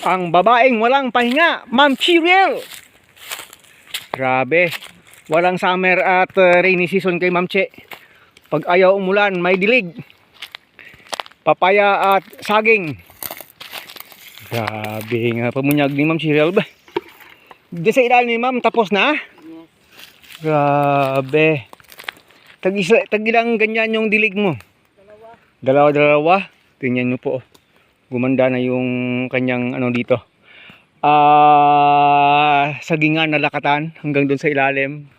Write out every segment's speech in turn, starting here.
Ang babaeng walang pahinga, Ma'am Cheryl. Grabe. Walang summer at rainy season kay Ma'am Che. Pag ayaw umulan, may dilig. Papaya at saging. Grabe nga pamunyag ni Ma'am Cheryl ba? Di sa ilalim ni Ma'am, tapos na? Yes. Grabe. Tag-ilang ganyan yung dilig mo? Dalawa. Tingnan nyo po. Gumanda na yung kanyang ano dito. Sagingan na lakatan hanggang doon sa ilalim.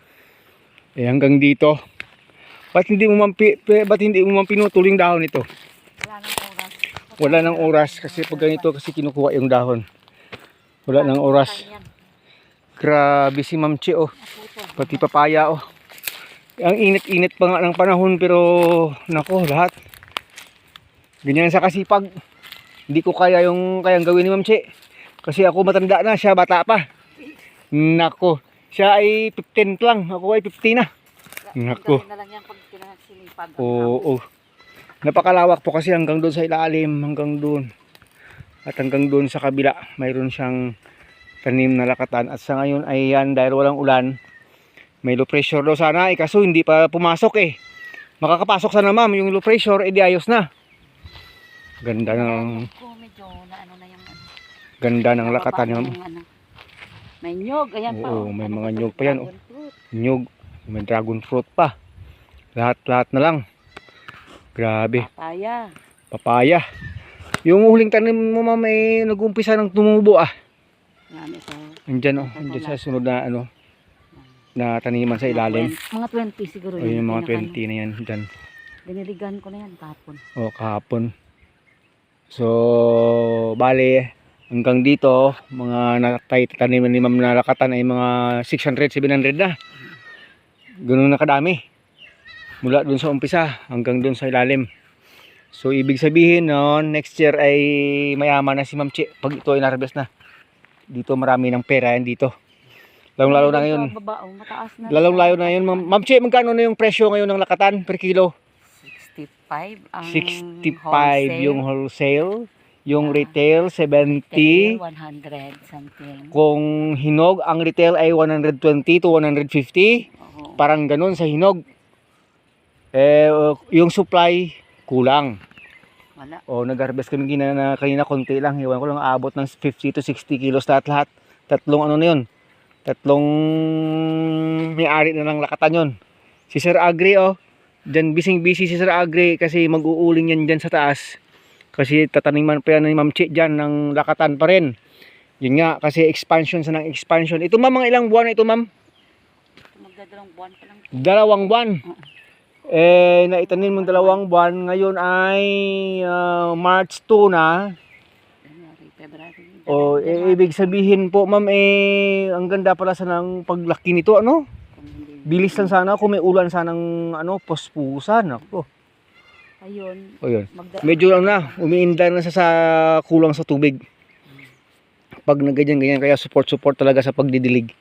Hanggang dito. Ba't hindi mo man pinutol yung dahon ito? Wala nang oras kasi pag ganito kasi kinukuha yung dahon. Wala nang oras. Grabe si Ma'am Che oh. Pati papaya oh. Ang init-init pa nga ng panahon pero nako lahat. Ganyan sa kasipag. Hindi ko kaya yung kayang gawin ni Ma'am Che. Kasi ako matanda na, siya bata pa. Nako, siya ay 15 lang, ako ay 50 na. Nako. Oo. Napakalawak po kasi hanggang doon sa ilalim, hanggang doon. At hanggang doon sa kabila, mayroon siyang tanim na lakatan. At sa ngayon ay yan, dahil walang ulan, may low pressure daw sana. Kaso hindi pa pumasok eh. Makakapasok sana ma'am, yung low pressure, edi ayos na. Ganda ng lakatan yun. May nyog, ayan pa. Oo, may mga nyog pa yan. Oh. Nyog, may dragon fruit pa. Lahat na lang. Grabe. Papaya. Yung huling tanim mo ma'am ay nag-umpisa ng tumubo ah. Andyan oh, andyan sa sunod na ano na taniman sa ilalim. Mga 20 siguro yun. Yung mga 20 na yan dyan. Diniligan ko na yan kahapon. Oo, kahapon. So, bale, hanggang dito, mga nataniman ni Ma'am na lakatan ay mga 600, 700 na. Ganun na kadami. Mula dun sa umpisa hanggang dun sa ilalim. So, ibig sabihin no, next year ay mayaman na si Ma'am Che pag ito ay na-harvest na. Dito marami ng pera yan dito. Lalong-lalo na ngayon. Lalong-lalo na ngayon. Ma'am Che, magkano na yung presyo ngayon ng lakatan per kilo? 65 ang 65 wholesale. yung wholesale, yung retail 70, 100 something. kung hinog ang retail ay 120 to 150, parang ganun sa hinog. Yung supply kulang. Wala. Nag-harvest kami kanina konti lang, iwan ko lang aabot ng 50 to 60 kilos lahat. Tatlong ano na yun, tatlong may-ari na ng lakatan yun. Si Sir Agri dyan busy si Sir Agri kasi mag-uuling yan dyan sa taas. Kasi tataniman pa yan ni Ma'am Che dyan ng lakatan pa rin. Yun nga, kasi expansion sa ng expansion. Ito ma'am, mga ilang buwan na ito ma'am? Magdadalawang buwan pa lang. 2 buwan. Naitanim mong 2 buwan. Ngayon ay March 2 na. Ibig sabihin po ma'am, ang ganda pala sa ng paglaki nito, ano? Bilis lang sana kung may ulan sanang puspusan ako. Ayun. Medyo lang na, umiinda na sa kulang sa tubig. Pag ganyan kaya support talaga sa pagdidilig.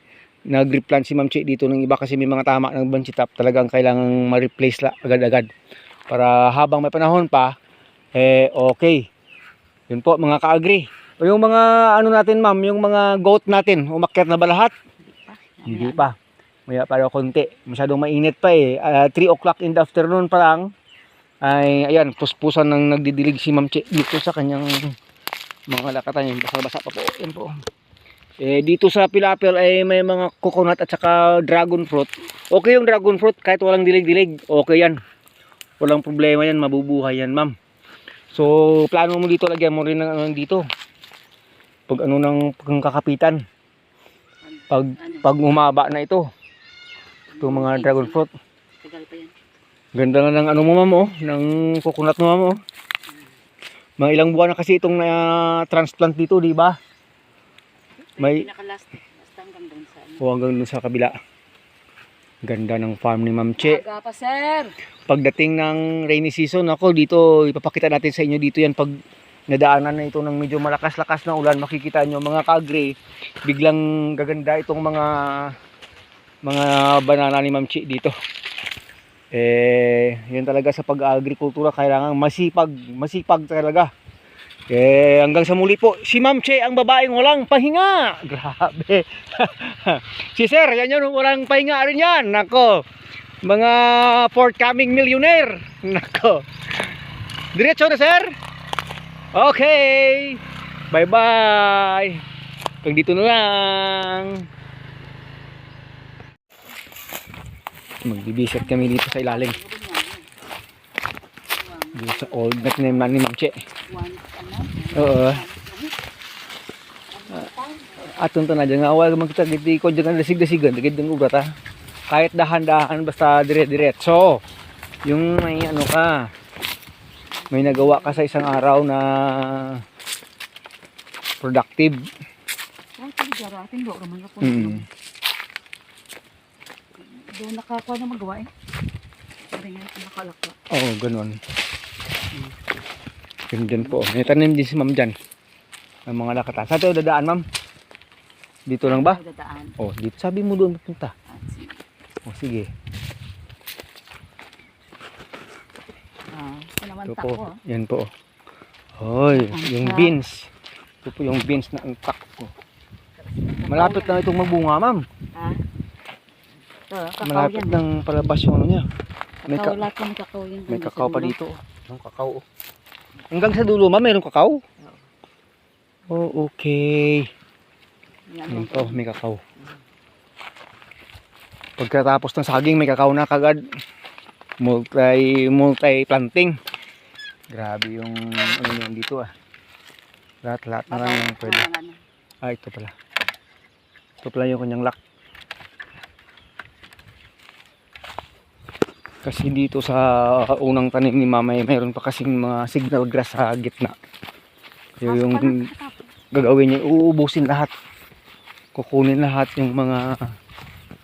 Nag-replant si Ma'am Che dito ng iba kasi may mga tama ng banchitap, talagang kailangang ma-replace agad-agad. Para habang may panahon pa, okay. Yun po mga ka-agri. Yung mga natin ma'am, yung mga goat natin, umakyat na ba lahat? Hindi pa. Maya para konti. Masyadong mainit pa 3 o'clock in the afternoon pa lang. Ay, ayan, puspusan ng nagdidilig si Ma'am Che dito sa kanyang mga lakatan. Yung basa-basa pa po. Yan po. Dito sa Pilapil ay may mga coconut at saka dragon fruit. Okay yung dragon fruit kahit walang dilig-dilig. Okay yan. Walang problema yan. Mabubuhay yan ma'am. So, plano mo dito, lagyan mo rin ng dito. Pag ng kakapitan. Pag umaba na ito. Itong mga dragon fruit. Ganda na ng mo ma'am ng coconut mo ma'am Mga ilang buwan na kasi itong transplant dito, di ba? May hanggang dun sa kabila. Ganda ng farm ni Ma'am Che. Pagdating ng rainy season, ako dito ipapakita natin sa inyo dito yan pag nadaanan na ito ng medyo malakas-lakas na ulan, makikita nyo mga ka-agri, biglang gaganda itong mga banana ni Ma'am Che dito. Yun talaga sa pag-agrikultura, kailangan masipag talaga. Hanggang sa muli po, si Ma'am Che ang babaeng walang pahinga. Grabe. Si Sir, yan yun, walang pahinga rin yan. Nako. Mga forthcoming millionaire. Nako. Diretso na, Sir. Okay. Bye-bye. Hanggang dito na lang. Magbibisit kami dito sa ilalim. Dito sa old na tinaman ni Ma'am Che. Oo. Atun to na dyan nga awal magkita ko dyan dasig-dasigan dagid ng ubra ta. Kahit dahan-dahan basta dire-diretso. Yung may ano ka, may nagawa ka sa isang araw na productive. Ay, pagdarating do naman ako. Doon nakakuha na magawa eh. Sabi nga nakalakla. Oo, ganun. Ganyan po. May tanim din si Ma'am dyan. Ang mga lakata. Saan tayo dadaan, Ma'am? Dito lang ba? Dadaan. Oh, dito. Sabi mo doon pupunta. Oh, sige. Ito Pinamanta po. ko. Yan po. Hoy, yung beans. Ito po yung beans na angpak ko. Malapit lang itong magbunga, Ma'am. Ha? Ito, kakao Malapit yan. lang palabas yung ano niya. May, Kakao, lahat ng kakao yan. may kakao pa dito. Yung kakao. Hanggang sa dulo, Ma'am, mayroong kakao? Oh, okay. Yan po, may kakao. Pagkatapos ng saging, may kakao na kagad. Multi planting. Grabe yung ano yan dito ah. Lahat na lang yung pwede. Ah, ito pala. Ito pala yung kanyang lock. Kasi dito sa unang tanim ni Mama, mayroon pa kasing mga signal grass sa gitna. Yung gagawin niya, uubusin lahat. Kukunin lahat yung mga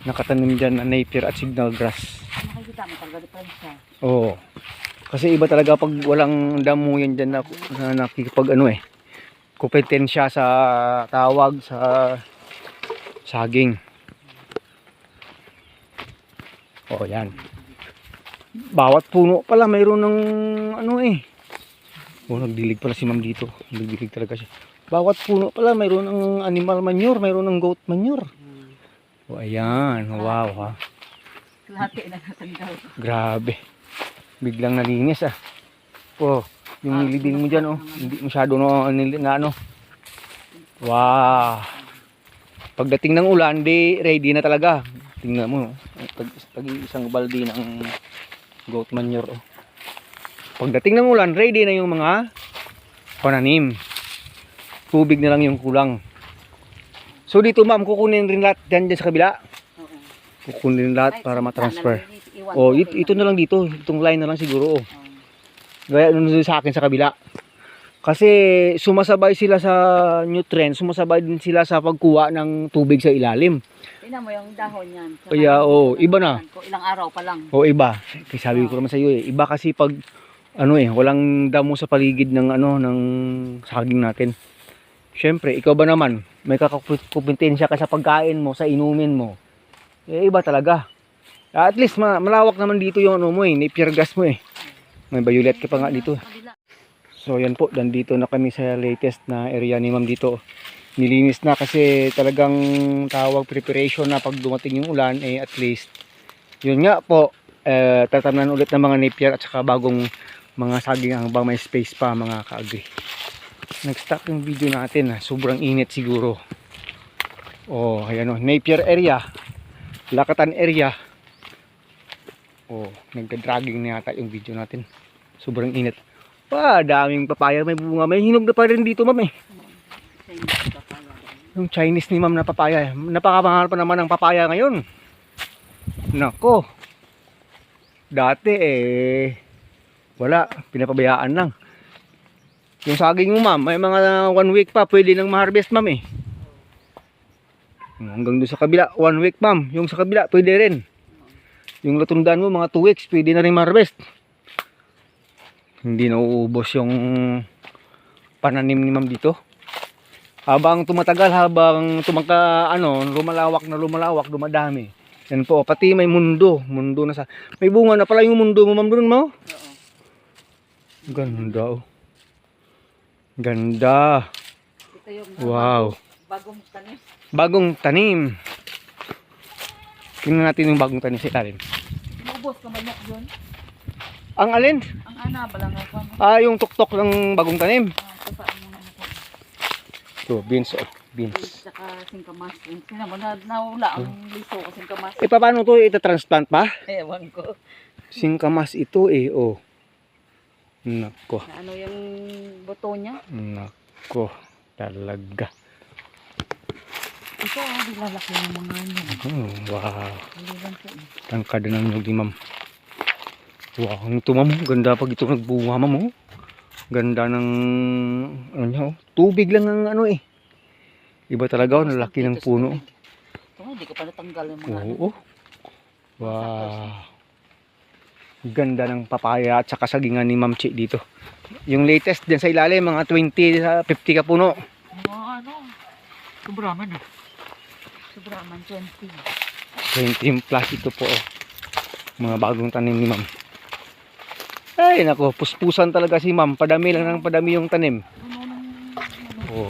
nakatanim dyan na napier at signal grass. Nakikita mo talaga diferensya. Oo. Kasi iba talaga pag walang damo yan dyan na nakikipag ano eh. Kompetensya sa tawag sa saging. Oo, yan. Bawat puno pala mayroon ng ano eh. Oh, nagdilig pala si Ma'am dito. Nagdilig talaga siya. Bawat puno pala mayroon ng animal manure, mayroon ng goat manure. Oh, ayan. Wow, ha. Lahati na natanggal. Grabe. Biglang nalinis ah. Oh, yung nilibing mo diyan oh, hindi masyado na ano. Wow. Pagdating ng ulan, di ready na talaga. Tingnan mo, pag isang balde ng goat manure. Oh. Pagdating ng ulan, ready na yung mga pananim. Tubig na lang yung kulang. So dito Ma'am, kukunin rin lahat dyan sa kabila. Kukunin lahat para matransfer. Oh, ito na lang dito. Itong line na lang siguro. Oh. Gaya nung sa akin sa kabila. Kasi sumasabay sila sa nutrients, sumasabay din sila sa pagkuha ng tubig sa ilalim. Tingnan mo yung dahon yan. Kaya iba na. Ilang araw pa lang. Iba. Kasi sabi ko naman sa iyo iba kasi pag walang damo sa paligid ng ng saging natin. Syempre, ikaw ba naman, may kakumpetensya ka sa pagkain mo, sa inumin mo. Iba talaga. At least malawak naman dito yung napier gas mo eh. May violet ka pa nga dito. So yan po, nandito na kami sa latest na area ni Ma'am dito. Nilinis na kasi talagang tawag preparation na pag dumating yung ulan at least. Yun nga po, tatamnan ulit ng mga napier at saka bagong mga saging hanggang may space pa mga kaagri. Nag-stop yung video natin, sobrang init siguro. Oh, ayan napier area, lakatan area. Oh, nagda-dragging na yata yung video natin. Sobrang init. Daming papaya, may bunga, may hinog na pa rin dito Ma'am eh. Yung Chinese ni Ma'am na papaya, napakamahal pa naman ang papaya ngayon. Nako. Dati wala, pinapabayaan lang. Yung saging mo Ma'am, may mga 1 week pa pwede nang ma-harvest Ma'am eh. Hanggang doon sa kabila, 1 week Ma'am. Yung sa kabila pwede rin. Yung latundan mo mga 2 weeks pwede na rin ma-harvest. Hindi na uubos yung pananim ni Ma'am dito. Habang tumatagal, habang lumalawak na lumalawak, dumadami. Yan po, pati may mundo na sa. May bunga na pala yung mundo mo Ma'am doon mo. Oo. Ganda oh. Ganda. Ito yung Wow. bagong tanim. Bagong tanim. Tingnan natin yung bagong tanim sa ilalim. Ubos ka manok yun. Ang alin? Ang ana, balang ako mo. Yung tuktok ng bagong tanim. Ito pa ang mga ano ko. Ito, beans. Oh, beans. Saka singkamas. Sino mo na nawala ang liso ko singkamas. Paano to ita-transplant pa? Ewan ko. Singkamas ito oh. Nako. Na ano yung buto niya? Nako. Talaga. Ito lalaki ng mga ano. Wow. Lilan ko. Tangkad ng nyug ni ma'am. Wow, ito ma'am. Ganda pag ito nagbunga ma'am oh. Ganda ng ano niya oh. Tubig lang ang ano eh. Iba talaga oh, lalaki ng puno. Ito hindi ko pa natanggal yung mga ano. Oo. Wow. Ganda ng papaya at saka sagingan ni Ma'am Chi dito. Yung latest din sa ilalim, mga 20 sa 50 ka puno. Mga ano. Sobraman ah. Sobraman 20. 20 plus ito po oh. Mga bagong tanim ni Ma'am. Ay nako, puspusan talaga si Ma'am. Padami lang ng padami yung tanim. Oh.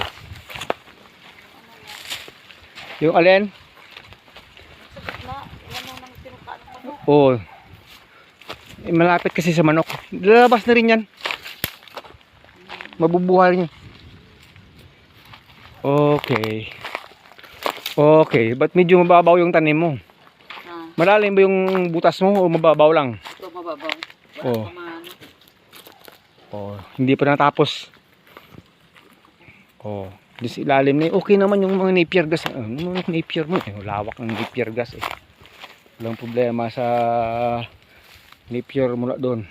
Yung alin? Sa gitna, yan ang nang tinukaan ng manok. Oh. Malapit kasi sa manok. Lalabas na rin yan. Mabubuhay rin yan. Okay. Okay. Ba't medyo mababaw yung tanim mo? Malalim ba yung butas mo o mababaw lang? Ito mababaw. Oh. Wala pa ano. Oh. Hindi pa natapos. Oh. Di sa ilalim na okay naman yung mga napier gas. Ano yung napier mo? Lawak ng napier gas eh. Walang problema sa napier mula doon.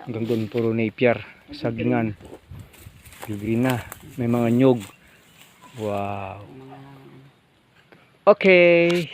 Hanggang doon puro napier. Sagingan. Green na. May mga nyug. Wow. Okay.